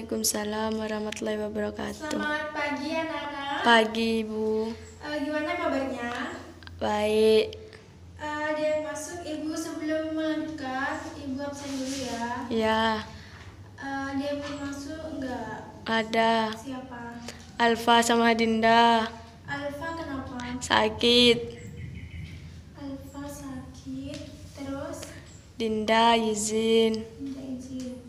Waalaikumsalam warahmatullahi wabarakatuh. Selamat pagi anak-anak. Pagi Ibu. Gimana kabarnya? Baik. Ada yang masuk Ibu sebelum melanjutkan? Ibu absen dulu ya. Ya. Ada yang belum masuk enggak? Ada. Siapa? Alfa sama Dinda. Alfa kenapa? Sakit. Alfa sakit. Terus? Dinda izin. Minta izin.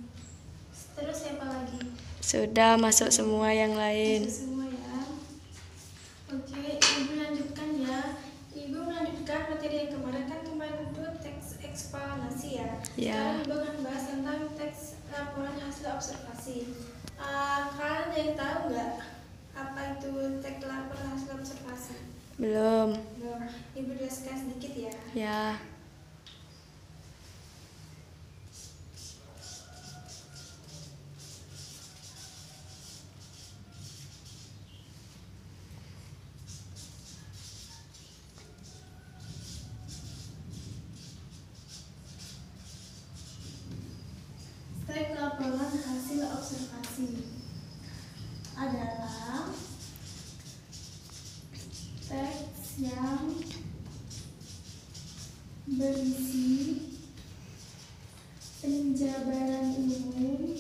Terus siapa lagi? Sudah masuk semua yang lain. Masuk semua ya. Oke, Ibu lanjutkan ya. Ibu melanjutkan materi yang kemarin itu teks eksplanasi ya. Ya. Sekarang Ibu akan bahas tentang teks laporan hasil observasi. Kalian ada yang tahu nggak apa itu teks laporan hasil observasi? Belum. Belum. Ibu jelaskan sedikit ya. Ya. Teks laporan hasil observasi adalah teks yang berisi penjabaran umum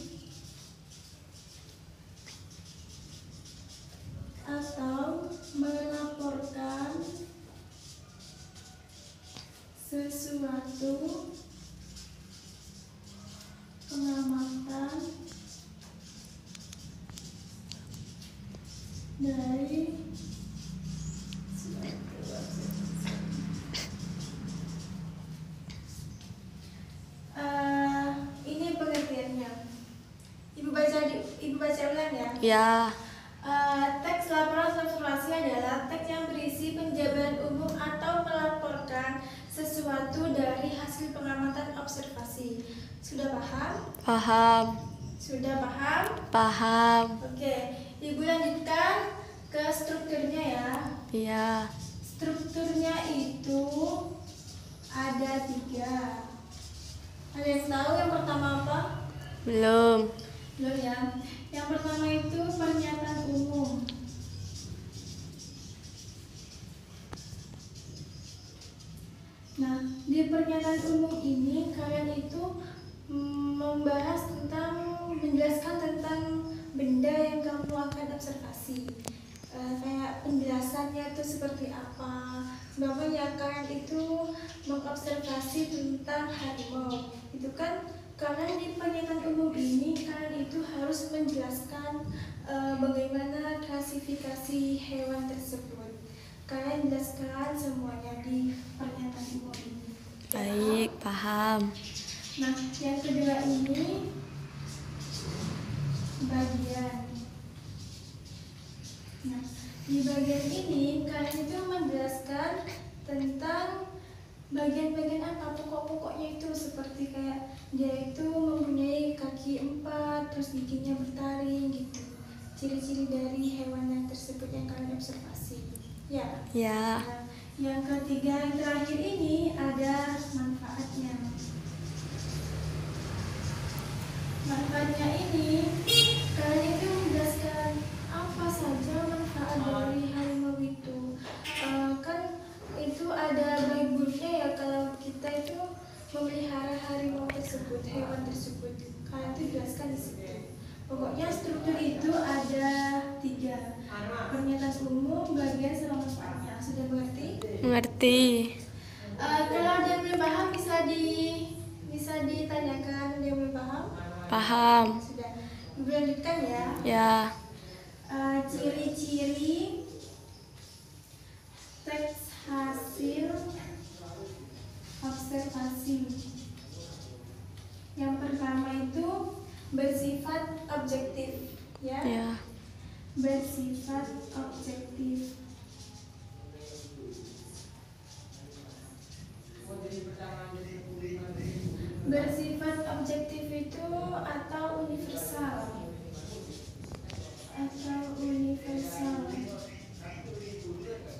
atau melaporkan sesuatu pengamatan dari ini pengertiannya. Ibu baca ulang ya. Ya. Teks laporan observasi adalah teks yang berisi penjabaran umum atau melaporkan sesuatu dari hasil pengamatan observasi. Sudah paham? Paham. Sudah paham? Paham. Oke, Ibu lanjutkan ke strukturnya ya. Ya. Strukturnya itu ada 3. Ada yang tahu yang pertama apa? Belum. Belum ya. Yang pertama itu pernyataan umum. Nah, di pernyataan umum ini kalian itu membahas tentang, menjelaskan tentang benda yang kamu akan observasi. Kayak penjelasannya itu seperti apa. Contohnya kalian itu mengobservasi tentang harimau. Itu kan kalian di pernyataan umum ini kalian itu harus menjelaskan bagaimana klasifikasi hewan tersebut. Kalian jelaskan semuanya di pernyataan umum ini. Baik, paham. Nah, yang kedua ini bagian. Nah, di bagian ini kalian itu menjelaskan tentang bagian-bagian apa, pokok-pokoknya itu seperti kayak dia itu mempunyai kaki 4, terus giginya bertaring gitu. Ciri-ciri dari hewan yang tersebut yang kalian observasi. Ya. Ya. Nah, yang ketiga, yang terakhir ini ada manfaatnya. Manfaatnya ini kalian itu menjelaskan apa saja manfaat dari harimau itu. Kan itu ada baik buruknya ya kalau kita itu memelihara harimau tersebut, hewan tersebut. Kalian itu jelaskan di situ. Pokoknya struktur itu ada 3. Pernyataan umum, bagian sama manfaatnya. Sudah mengerti? Mengerti. Kalau ada yang belum paham bisa ditanyakan. Ada yang belum paham? Paham. Sudah. Ibu lanjutkan ya. Ya. Ciri-ciri teks hasil observasi. Yang pertama itu bersifat objektif, ya. Ya. Bersifat objektif. Bersifat objektif itu atau universal.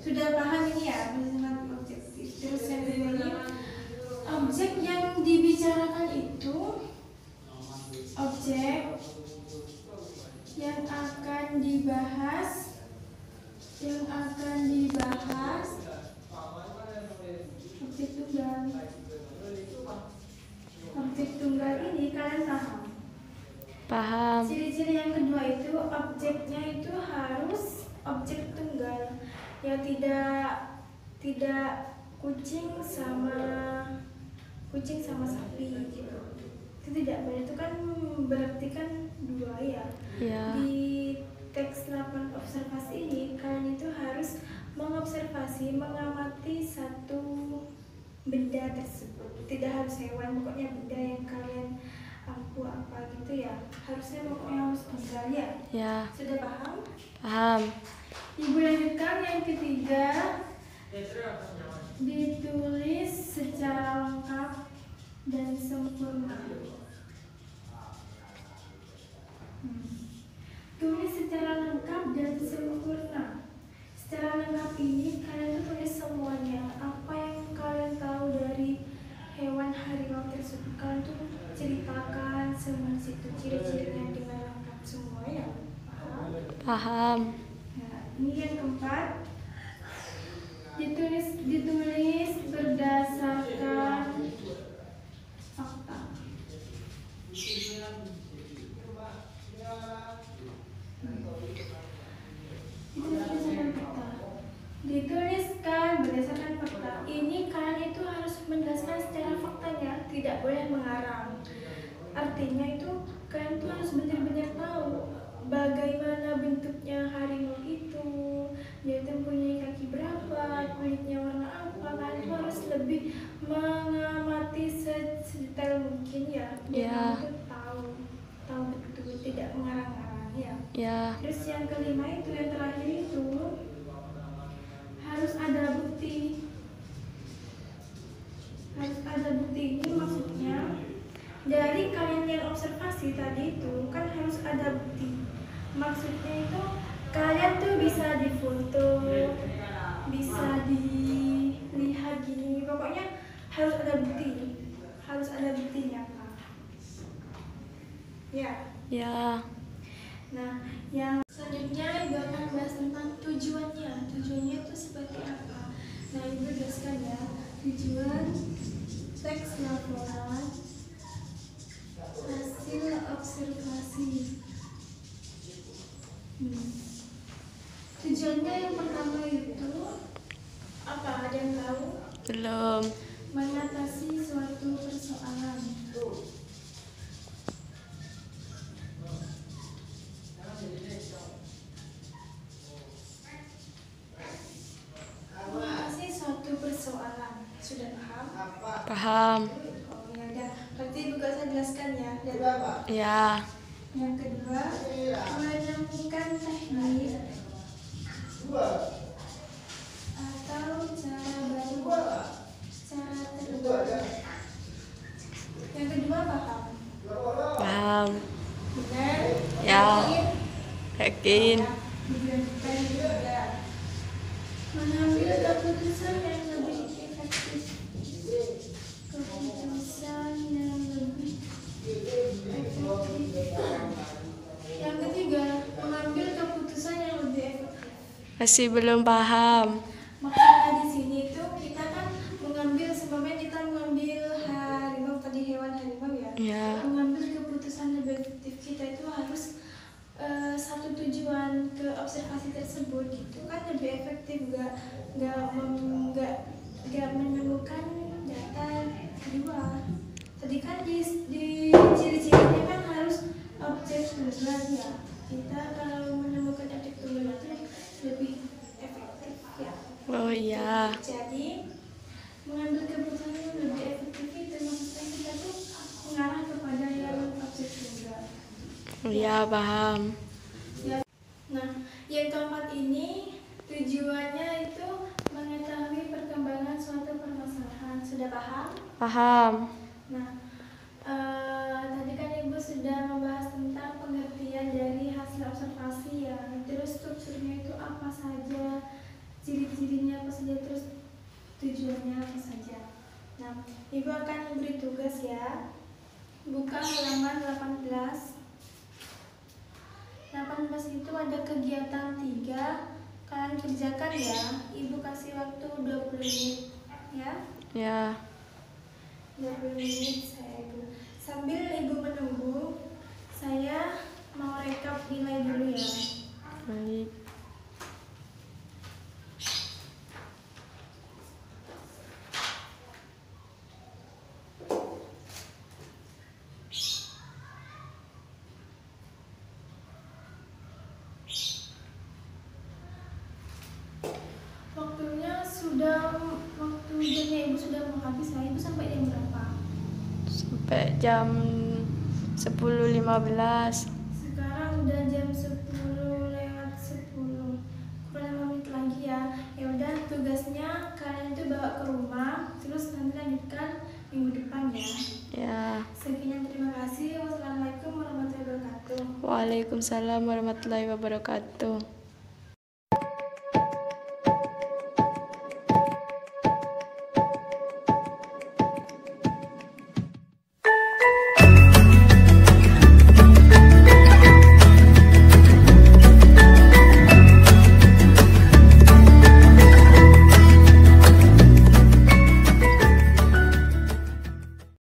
Sudah paham ini ya, bersifat objektif. Terus yang kedua ini, objek yang dibicarakan itu objek yang akan dibahas objek tunggal. Objek tunggal ini kalian paham? Paham. Ciri-ciri yang kedua itu objeknya itu harus objek tunggal, yang tidak kucing sama sapi gitu. Itu tidak boleh, itu kan berarti kan dua ya. Ya. Di teks 8 observasi ini kalian itu harus mengobservasi, mengamati satu benda tersebut. Tidak harus hewan, pokoknya benda yang kalian aku apa gitu ya. Harusnya pokoknya harus tunggal ya. Ya. Sudah paham? Paham. Ibu lanjutkan yang ketiga. Ditulis secara lengkap dan sempurna. Tulis secara lengkap dan sempurna. Secara lengkap ini kalian tulis semuanya. Apa yang kalian tahu dari hewan harimau tersebut, kalian tuh ceritakan semua situ, ciri-cirinya dengan lengkap semua ya. Paham? Paham. Nah, ini yang keempat. Ditulis berdasarkan fakta. Dituliskan berdasarkan fakta. Ini kalian itu harus menjelaskan secara faktanya, tidak boleh mengarang. Artinya itu kalian tuh harus benar-benar tahu bagaimana bentuknya harimau itu, dia itu mempunyai kaki berapa, kulitnya warna apa. Kalian tuh harus lebih mengamati sedetail mungkin ya. Ya. Kalian tuh tahu betul, tidak mengarang-arang ya. Ya. Terus yang kelima itu, yang terakhir itu harus ada bukti. Harus ada bukti ini maksudnya dari kalian yang observasi tadi itu kan harus ada bukti. Maksudnya itu kalian tuh bisa difoto, bisa dilihat gini. Pokoknya harus ada bukti. Harus ada buktinya, Kak. Ya. Ya. Nah, yang selanjutnya Ibu akan bahas tentang tujuannya. Tujuannya itu seperti apa? Nah, Ibu jelaskan ya. Tujuan teks laporan hasil observasi. Tujuannya yang pertama itu apa? Ada yang tahu? Belum. Mengatasi suatu persoalan. Mengatasi suatu persoalan. Sudah paham? Paham. Oh ya udah. Berarti Ibu gak usah jelaskan ya. Ya. Yang kedua, menemukan teknik atau cara baru, cara terbaru. Yang kedua paham? Paham. Benar? Ya. Yakin? Yakin. Dilanjutkan juga. Mengambil keputusan yang lebih efektif. Keputusan yang lebih efektif. Yang ketiga, mengambil keputusan yang lebih efektif. Masih belum paham. Maksudnya di sini itu kita kan mengambil, sebabnya kita mengambil harimau tadi, hewan harimau ya. Ya. Mengambil keputusan lebih efektif kita itu harus satu tujuan ke observasi tersebut itu kan lebih efektif, gak menemukan data kedua. Tadi kan di ciri-cirinya kan harus objek tunggal ya. Kita kalau menemukan objek tunggal itu lebih efektif ya. Oh iya. Jadi mengambil keputusan yang lebih efektif itu maksudnya kita tuh mengarah kepada yang objek tunggal. Ya, paham. Ya. Nah, yang keempat ini tujuannya itu mengetahui perkembangan suatu permasalahan. Sudah paham? Paham. Nah, tadi kan Ibu sudah membahas tentang pengertian dari hasil observasi ya. Terus strukturnya itu apa saja, ciri-cirinya apa saja, terus tujuannya apa saja. Nah, Ibu akan memberi tugas ya. Buka halaman 18. pas itu ada kegiatan 3. Kalian kerjakan ya. Ibu kasih waktu 20 menit ya. Ya. 20 menit saya itu. Sambil ibu menunggu, saya mau rekap nilai dulu ya. Baik. Waktu jamnya ibu sudah mau habis. Ibu sampai jam berapa? Sampai jam 10.15. Sekarang udah jam 10 lewat 10. Kurang 5 menit lagi ya. Ya udah, tugasnya kalian itu bawa ke rumah, terus nanti lanjutkan minggu depan ya. Ya. Sekian, terima kasih. Wassalamualaikum warahmatullahi wabarakatuh. Waalaikumsalam warahmatullahi wabarakatuh.